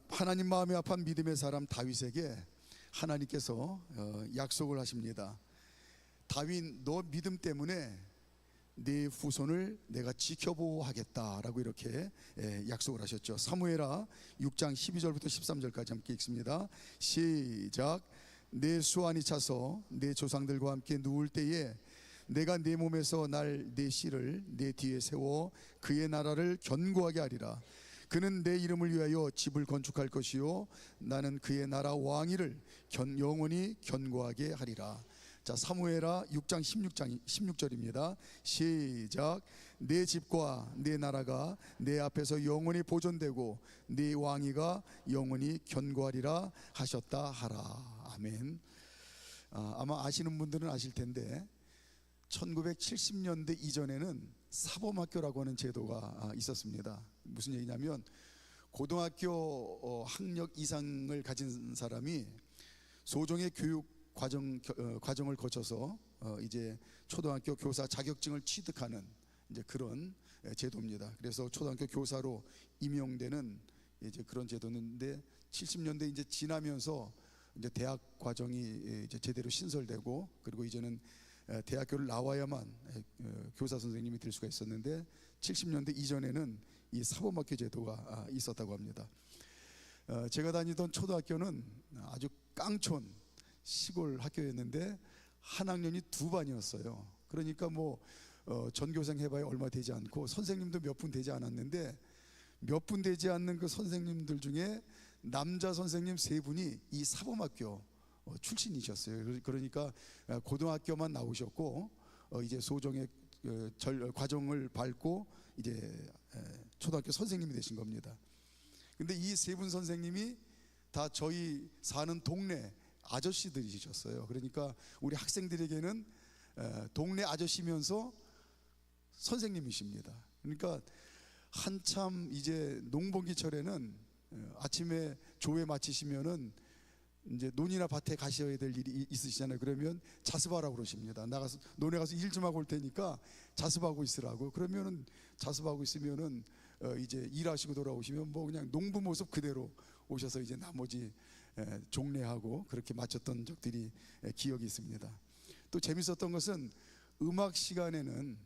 하나님 마음에 합한 믿음의 사람 다윗에게 하나님께서 약속을 하십니다. 다윗, 너 믿음 때문에 네 후손을 내가 지켜보호하겠다라고 이렇게 약속을 하셨죠. 사무엘하 6장 12절부터 13절까지 함께 읽습니다. 시작. 내 수완이 차서 내 조상들과 함께 누울 때에 내가 내 몸에서 날 내 씨를 내 뒤에 세워 그의 나라를 견고하게 하리라. 그는 내 이름을 위하여 집을 건축할 것이요 나는 그의 나라 왕위를 영원히 견고하게 하리라. 자, 사무엘하 6장 16절입니다. 시작. 내 집과 내 나라가 내 앞에서 영원히 보존되고 내 왕위가 영원히 견고하리라 하셨다 하라. 아멘. 아마 아시는 분들은 아실 텐데 1970년대 이전에는 사범학교라고 하는 제도가 있었습니다. 무슨 얘기냐면 고등학교 학력 이상을 가진 사람이 소정의 교육 과정을 거쳐서 이제 초등학교 교사 자격증을 취득하는 이제 그런 제도입니다. 그래서 초등학교 교사로 임용되는 이제 그런 제도인데 70년대 이제 지나면서 이제 대학 과정이 이제 제대로 신설되고 그리고 이제는 대학교를 나와야만 교사 선생님이 될 수가 있었는데 70년대 이전에는 이 사범학교 제도가 있었다고 합니다. 제가 다니던 초등학교는 아주 깡촌 시골 학교였는데 한 학년이 두 반이었어요. 그러니까 뭐 전교생 해봐야 얼마 되지 않고 선생님도 몇 분 되지 않았는데 몇 분 되지 않는 그 선생님들 중에 남자 선생님 세 분이 이 사범학교 출신이셨어요. 그러니까 고등학교만 나오셨고 이제 소정의 과정을 밟고 이제 초등학교 선생님이 되신 겁니다. 근데 이 세 분 선생님이 다 저희 사는 동네 아저씨들이셨어요. 그러니까 우리 학생들에게는 동네 아저씨면서 선생님이십니다. 그러니까 한참 이제 농번기철에는 아침에 조회 마치시면은 이제 논이나 밭에 가셔야 될 일이 있으시잖아요. 그러면 자습하라고 그러십니다. 나가서 논에 가서 일 좀 하고 올 테니까 자습하고 있으라고. 그러면은 자습하고 있으면은 이제 일하시고 돌아오시면 뭐 그냥 농부 모습 그대로 오셔서 이제 나머지 종례하고 그렇게 마쳤던 적들이 기억이 있습니다. 또 재밌었던 것은 음악 시간에는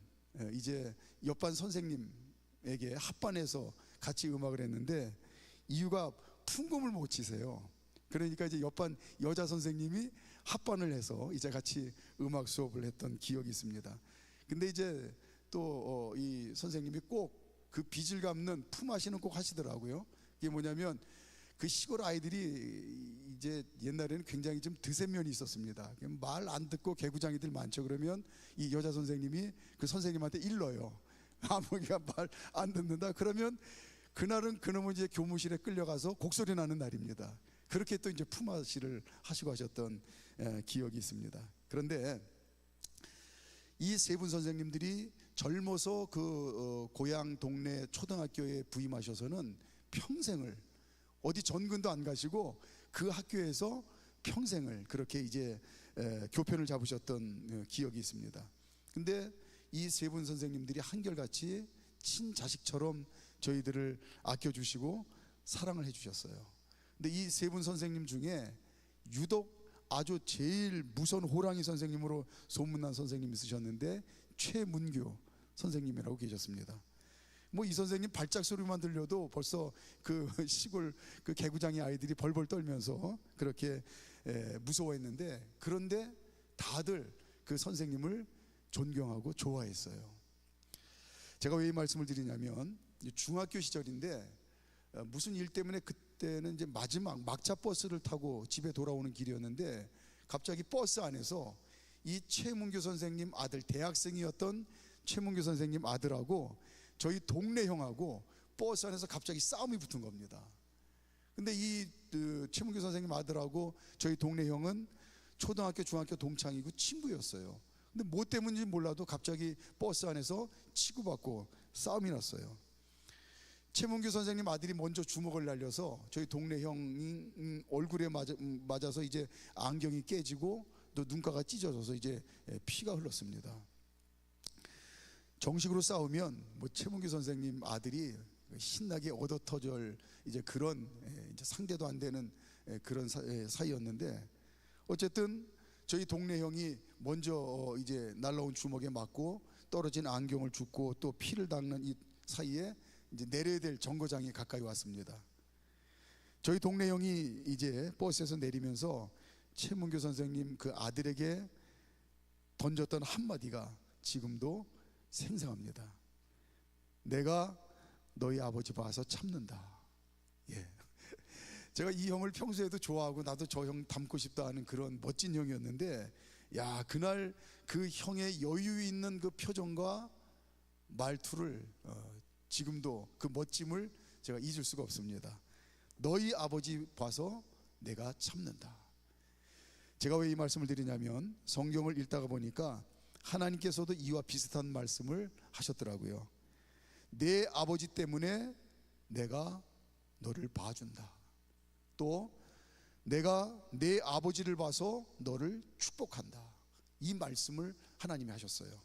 이제 옆반 선생님에게 합반해서 같이 음악을 했는데 이유가 풍금을 못 치세요. 그러니까 이제 옆반 여자 선생님이 합반을 해서 이제 같이 음악 수업을 했던 기억이 있습니다. 근데 이제 또 이 선생님이 꼭 그 빚을 갚는 품앗이는 꼭 하시더라고요. 그게 뭐냐면 그 시골 아이들이 이제 옛날에는 굉장히 좀 드센면이 있었습니다. 말 안 듣고 개구장이들 많죠. 그러면 이 여자 선생님이 그 선생님한테 일러요. 아무리가 말 안 듣는다. 그러면 그날은 그놈은 이제 교무실에 끌려가서 곡소리 나는 날입니다. 그렇게 또 이제 품앗이를 하시고 하셨던 기억이 있습니다. 그런데 이 세 분 선생님들이 젊어서 그 고향 동네 초등학교에 부임하셔서는 평생을 어디 전근도 안 가시고 그 학교에서 평생을 그렇게 이제 교편을 잡으셨던 기억이 있습니다. 근데 이 세 분 선생님들이 한결같이 친자식처럼 저희들을 아껴주시고 사랑을 해주셨어요. 근데 이 세 분 선생님 중에 유독 아주 제일 무서운 호랑이 선생님으로 소문난 선생님이 있으셨는데 최문교 선생님이라고 계셨습니다. 뭐 이 선생님 발작 소리만 들려도 벌써 그 시골 그 개구장이 아이들이 벌벌 떨면서 그렇게 무서워했는데 그런데 다들 그 선생님을 존경하고 좋아했어요. 제가 왜 이 말씀을 드리냐면 중학교 시절인데 무슨 일 때문에 그때는 이제 마지막 막차 버스를 타고 집에 돌아오는 길이었는데 갑자기 버스 안에서 이 최문교 선생님 아들, 대학생이었던 최문교 선생님 아들하고 저희 동네 형하고 버스 안에서 갑자기 싸움이 붙은 겁니다. 근데 이 최문교 선생님 아들하고 저희 동네 형은 초등학교, 중학교 동창이고 친구였어요. 근데 뭐 때문인지 몰라도 갑자기 버스 안에서 치고받고 싸움이 났어요. 최문규 선생님 아들이 먼저 주먹을 날려서 저희 동네 형이 얼굴에 맞아서 이제 안경이 깨지고 또 눈가가 찢어져서 이제 피가 흘렀습니다. 정식으로 싸우면 뭐 최문규 선생님 아들이 신나게 얻어터질 이제 그런 이제 상대도 안 되는 그런 사이였는데, 어쨌든 저희 동네 형이 먼저 이제 날라온 주먹에 맞고 떨어진 안경을 줍고 또 피를 닦는 이 사이에 이제 내려야 될 정거장이 가까이 왔습니다. 저희 동네 형이 이제 버스에서 내리면서 최문교 선생님 그 아들에게 던졌던 한마디가 지금도 생생합니다. 내가 너희 아버지 봐서 참는다. 예. 제가 이 형을 평소에도 좋아하고 나도 저 형 닮고 싶다 하는 그런 멋진 형이었는데, 야, 그날 그 형의 여유 있는 그 표정과 말투를 지금도 그 멋짐을 제가 잊을 수가 없습니다. 너희 아버지 봐서 내가 참는다. 제가 왜 이 말씀을 드리냐면, 성경을 읽다가 보니까 하나님께서도 이와 비슷한 말씀을 하셨더라고요. 내 아버지 때문에 내가 너를 봐준다. 또 내가 내 아버지를 봐서 너를 축복한다. 이 말씀을 하나님이 하셨어요.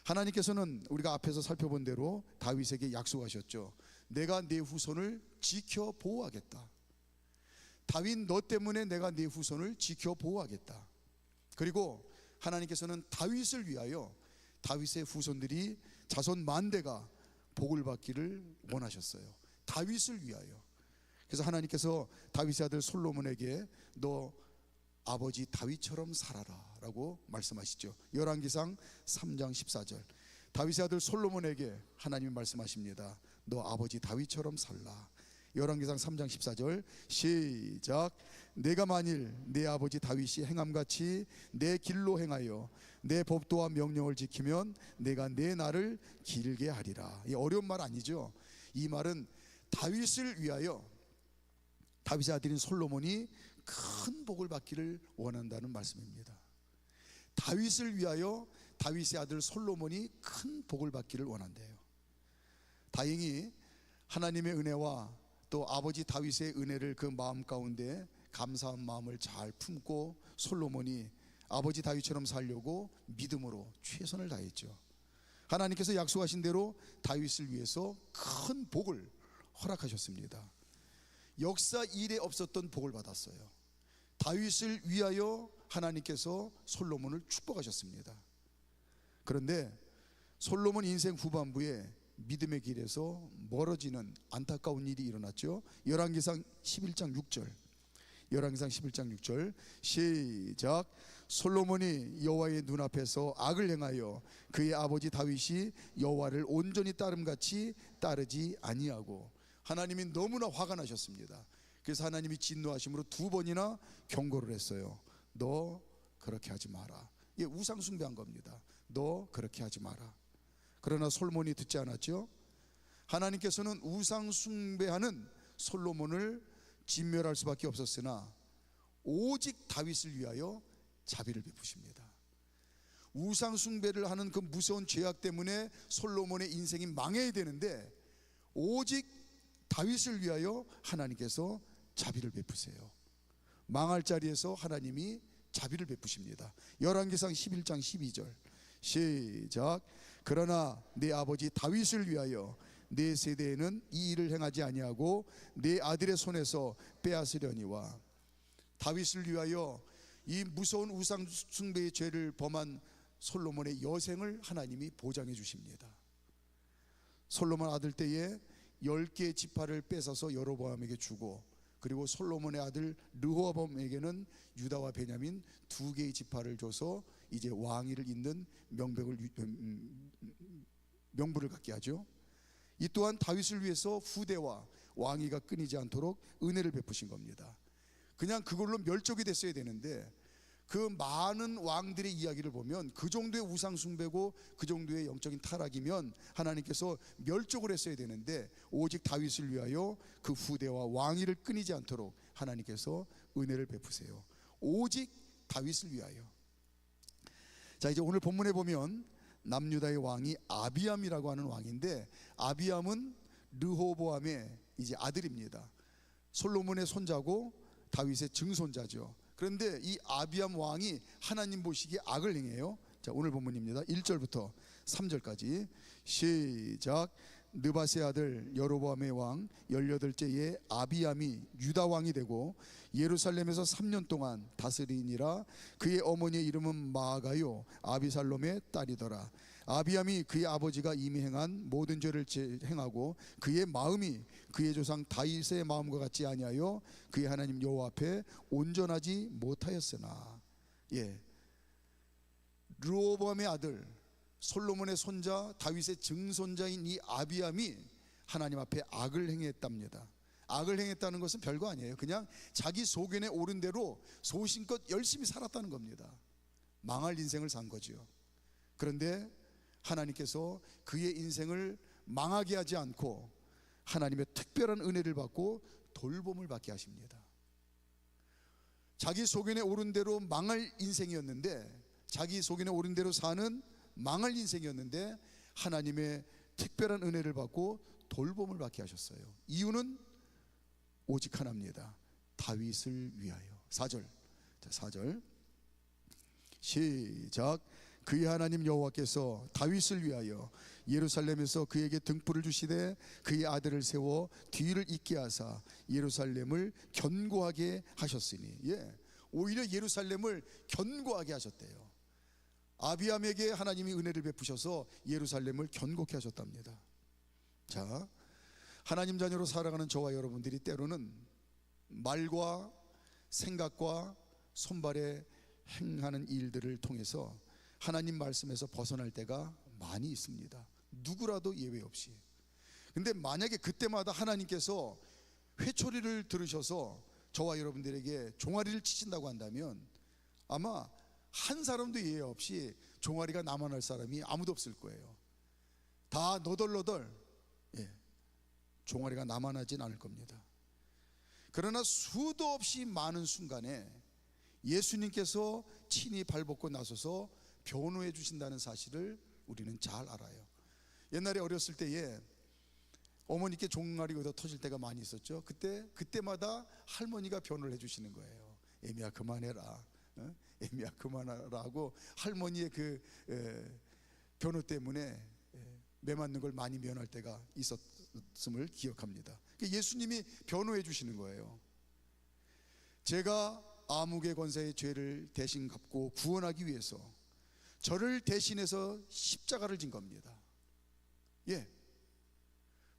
하나님께서는 우리가 앞에서 살펴본 대로 다윗에게 약속하셨죠. 내가 내 후손을 지켜 보호하겠다. 다윗 너 때문에 내가 네 후손을 지켜 보호하겠다. 그리고 하나님께서는 다윗을 위하여 다윗의 후손들이 자손 만대가 복을 받기를 원하셨어요. 다윗을 위하여. 그래서 하나님께서 다윗의 아들 솔로몬에게 너 아버지 다윗처럼 살아라 라고 말씀하시죠. 열왕기상 3장 14절. 다윗의 아들 솔로몬에게 하나님이 말씀하십니다. 너 아버지 다윗처럼 살라. 열왕기상 3장 14절 시작. 내가 만일 내 아버지 다윗이 행함같이 내 길로 행하여 내 법도와 명령을 지키면 내가 내 날을 길게 하리라. 이 어려운 말 아니죠. 이 말은 다윗을 위하여 다윗의 아들인 솔로몬이 큰 복을 받기를 원한다는 말씀입니다. 다윗을 위하여 다윗의 아들 솔로몬이 큰 복을 받기를 원한대요. 다행히 하나님의 은혜와 또 아버지 다윗의 은혜를 그 마음 가운데 감사한 마음을 잘 품고 솔로몬이 아버지 다윗처럼 살려고 믿음으로 최선을 다했죠. 하나님께서 약속하신 대로 다윗을 위해서 큰 복을 허락하셨습니다. 역사 이래 없었던 복을 받았어요. 다윗을 위하여 하나님께서 솔로몬을 축복하셨습니다. 그런데 솔로몬 인생 후반부에 믿음의 길에서 멀어지는 안타까운 일이 일어났죠. 열왕기상 11장 6절. 열왕기상 11장 6절 시작. 솔로몬이 여호와의 눈앞에서 악을 행하여 그의 아버지 다윗이 여호와를 온전히 따름같이 따르지 아니하고. 하나님이 너무나 화가 나셨습니다. 그래서 하나님이 진노하심으로 2번이나 경고를 했어요. 너 그렇게 하지 마라. 이게 우상 숭배한 겁니다. 너 그렇게 하지 마라. 그러나 솔로몬이 듣지 않았죠. 하나님께서는 우상 숭배하는 솔로몬을 진멸할 수밖에 없었으나 오직 다윗을 위하여 자비를 베푸십니다. 우상 숭배를 하는 그 무서운 죄악 때문에 솔로몬의 인생이 망해야 되는데 오직 다윗을 위하여 하나님께서 자비를 베푸세요. 망할 자리에서 하나님이 자비를 베푸십니다. 열왕기상 11장 12절 시작. 그러나 내 아버지 다윗을 위하여 내 세대에는 이 일을 행하지 아니하고 내 아들의 손에서 빼앗으려니와. 다윗을 위하여 이 무서운 우상 숭배의 죄를 범한 솔로몬의 여생을 하나님이 보장해 주십니다. 솔로몬 아들 때에 10개의 지파를 뺏어서 여로보암에게 주고, 그리고 솔로몬의 아들 르호보암에게는 유다와 베냐민 2개의 지파를 줘서 이제 왕위를 잇는 명부를 갖게 하죠. 이 또한 다윗을 위해서 후대와 왕위가 끊이지 않도록 은혜를 베푸신 겁니다. 그냥 그걸로 멸족이 됐어야 되는데 그 많은 왕들의 이야기를 보면 그 정도의 우상 숭배고 그 정도의 영적인 타락이면 하나님께서 멸족을 했어야 되는데 오직 다윗을 위하여 그 후대와 왕위를 끊이지 않도록 하나님께서 은혜를 베푸세요. 오직 다윗을 위하여. 자, 이제 오늘 본문에 보면 남유다의 왕이 아비암이라고 하는 왕인데, 아비암은 르호보암의 이제 아들입니다. 솔로몬의 손자고 다윗의 증손자죠. 그런데 이 아비암 왕이 하나님 보시기에 악을 행해요. 자, 오늘 본문입니다. 1절부터 3절까지 시작. 느바세 아들 여로보암의 왕 18제에 아비암이 유다 왕이 되고 예루살렘에서 3년 동안 다스리니라. 그의 어머니의 이름은 마아가요 아비살롬의 딸이더라. 아비암이 그의 아버지가 이미 행한 모든 죄를 행하고 그의 마음이 그의 조상 다윗의 마음과 같지 아니하여 그의 하나님 여호와 앞에 온전하지 못하였으나. 르호보암의 아들 솔로몬의 손자 다윗의 증손자인 이 아비암이 하나님 앞에 악을 행했답니다. 악을 행했다는 것은 별거 아니에요. 그냥 자기 소견에 오른 대로 소신껏 열심히 살았다는 겁니다. 망할 인생을 산 거죠. 그런데 하나님께서 그의 인생을 망하게 하지 않고 하나님의 특별한 은혜를 받고 돌봄을 받게 하십니다. 자기 소견에 오른 대로 망할 인생이었는데, 자기 소견에 오른 대로 사는 망할 인생이었는데 하나님의 특별한 은혜를 받고 돌봄을 받게 하셨어요. 이유는 오직 하나입니다. 다윗을 위하여. 4절 시작. 그의 하나님 여호와께서 다윗을 위하여 예루살렘에서 그에게 등불을 주시되 그의 아들을 세워 뒤를 잇게 하사 예루살렘을 견고하게 하셨으니. 오히려 예루살렘을 견고하게 하셨대요. 아비암에게 하나님이 은혜를 베푸셔서 예루살렘을 견고케 하셨답니다. 자, 하나님 자녀로 살아가는 저와 여러분들이 때로는 말과 생각과 손발에 행하는 일들을 통해서 하나님 말씀에서 벗어날 때가 많이 있습니다. 누구라도 예외 없이. 근데 만약에 그때마다 하나님께서 회초리를 들으셔서 저와 여러분들에게 종아리를 치신다고 한다면 아마 한 사람도 예외 없이 종아리가 남아날 사람이 아무도 없을 거예요. 다 너덜너덜 종아리가 남아나진 않을 겁니다. 그러나 수도 없이 많은 순간에 예수님께서 친히 발벗고 나서서 변호해 주신다는 사실을 우리는 잘 알아요. 옛날에 어렸을 때에 어머니께 종아리가 더 터질 때가 많이 있었죠. 그때마다 할머니가 변호를 해주시는 거예요. 애미야 그만해라, 애미야 그만하라 하고 할머니의 그 변호 때문에 매 맞는 걸 많이 면할 때가 있었음을 기억합니다. 예수님이 변호해 주시는 거예요. 제가 암흑의 권세의 죄를 대신 갚고 구원하기 위해서 저를 대신해서 십자가를 진 겁니다.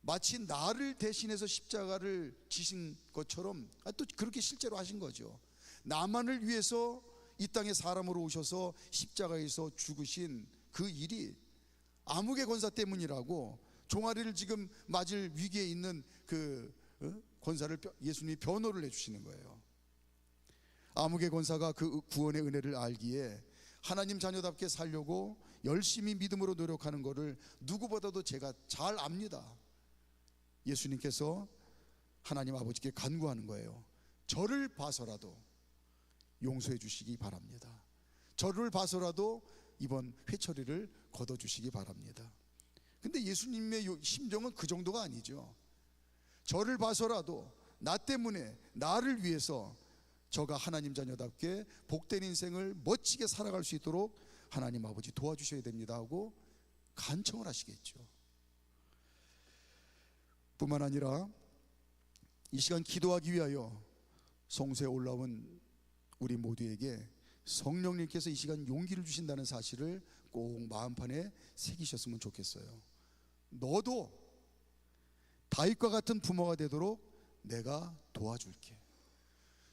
마치 나를 대신해서 십자가를 지신 것처럼 또 그렇게 실제로 하신 거죠. 나만을 위해서 이 땅에 사람으로 오셔서 십자가에서 죽으신 그 일이 암흑의 권사 때문이라고, 종아리를 지금 맞을 위기에 있는 그 권사를 예수님이 변호를 해주시는 거예요. 암흑의 권사가 그 구원의 은혜를 알기에 하나님 자녀답게 살려고 열심히 믿음으로 노력하는 것을 누구보다도 제가 잘 압니다. 예수님께서 하나님 아버지께 간구하는 거예요. 저를 봐서라도 용서해 주시기 바랍니다. 저를 봐서라도 이번 회초리를 걷어주시기 바랍니다. 근데 예수님의 심정은 그 정도가 아니죠. 저를 봐서라도 나 때문에, 나를 위해서 저가 하나님 자녀답게 복된 인생을 멋지게 살아갈 수 있도록 하나님 아버지 도와주셔야 됩니다 하고 간청을 하시겠죠. 뿐만 아니라 이 시간 기도하기 위하여 성소에 올라온 우리 모두에게 성령님께서 이 시간 용기를 주신다는 사실을 꼭 마음판에 새기셨으면 좋겠어요. 너도 다윗과 같은 부모가 되도록 내가 도와줄게.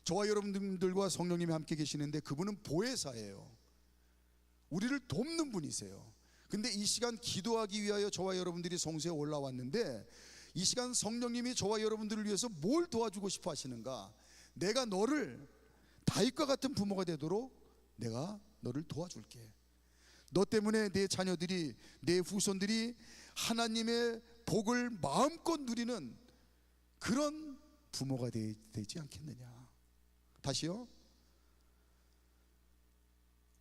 저와 여러분들과 성령님이 함께 계시는데 그분은 보혜사예요. 우리를 돕는 분이세요. 근데 이 시간 기도하기 위하여 저와 여러분들이 성소에 올라왔는데 이 시간 성령님이 저와 여러분들을 위해서 뭘 도와주고 싶어 하시는가? 내가 너를 다윗과 같은 부모가 되도록 내가 너를 도와줄게. 너 때문에 내 자녀들이, 내 후손들이 하나님의 복을 마음껏 누리는 그런 부모가 되지 않겠느냐. 다시요.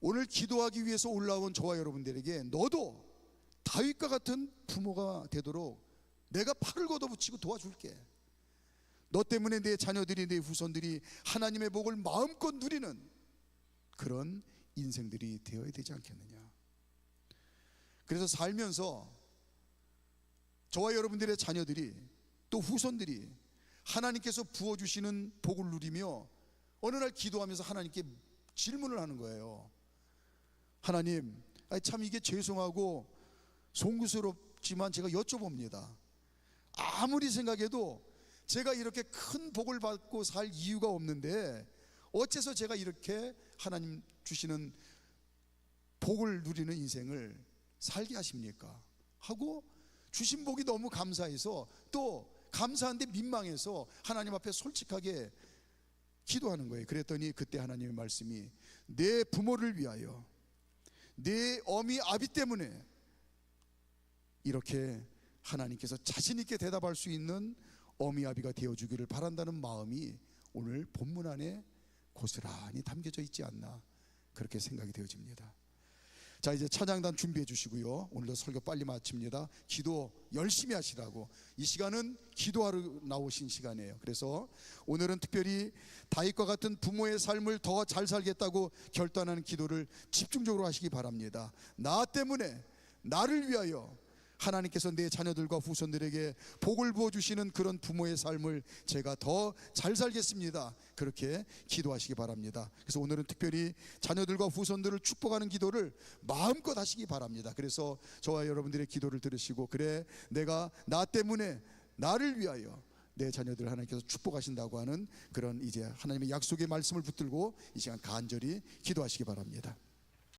오늘 기도하기 위해서 올라온 저와 여러분들에게 너도 다윗과 같은 부모가 되도록 내가 팔을 걷어붙이고 도와줄게. 너 때문에 내 자녀들이, 내 후손들이 하나님의 복을 마음껏 누리는 그런 인생들이 되어야 되지 않겠느냐. 그래서 살면서 저와 여러분들의 자녀들이 또 후손들이 하나님께서 부어주시는 복을 누리며 어느 날 기도하면서 하나님께 질문을 하는 거예요. 하나님, 참 이게 죄송하고 송구스럽지만 제가 여쭤봅니다. 아무리 생각해도 제가 이렇게 큰 복을 받고 살 이유가 없는데 어째서 제가 이렇게 하나님 주시는 복을 누리는 인생을 살게 하십니까? 하고 주신 복이 너무 감사해서, 또 감사한데 민망해서 하나님 앞에 솔직하게 기도하는 거예요. 그랬더니 그때 하나님의 말씀이, 내 부모를 위하여, 내 어미 아비 때문에 이렇게 하나님께서 자신 있게 대답할 수 있는 어미 아비가 되어주기를 바란다는 마음이 오늘 본문 안에 고스란히 담겨져 있지 않나, 그렇게 생각이 되어집니다. 자, 이제 찬양단 준비해 주시고요. 오늘도 설교 빨리 마칩니다. 기도 열심히 하시라고. 이 시간은 기도하러 나오신 시간이에요. 그래서 오늘은 특별히 다윗과 같은 부모의 삶을 더 잘 살겠다고 결단하는 기도를 집중적으로 하시기 바랍니다. 나 때문에, 나를 위하여 하나님께서 내 자녀들과 후손들에게 복을 부어주시는 그런 부모의 삶을 제가 더 잘 살겠습니다, 그렇게 기도하시기 바랍니다. 그래서 오늘은 특별히 자녀들과 후손들을 축복하는 기도를 마음껏 하시기 바랍니다. 그래서 저와 여러분들의 기도를 들으시고, 그래, 내가 나 때문에, 나를 위하여 내 자녀들을 하나님께서 축복하신다고 하는 그런 이제 하나님의 약속의 말씀을 붙들고 이 시간 간절히 기도하시기 바랍니다.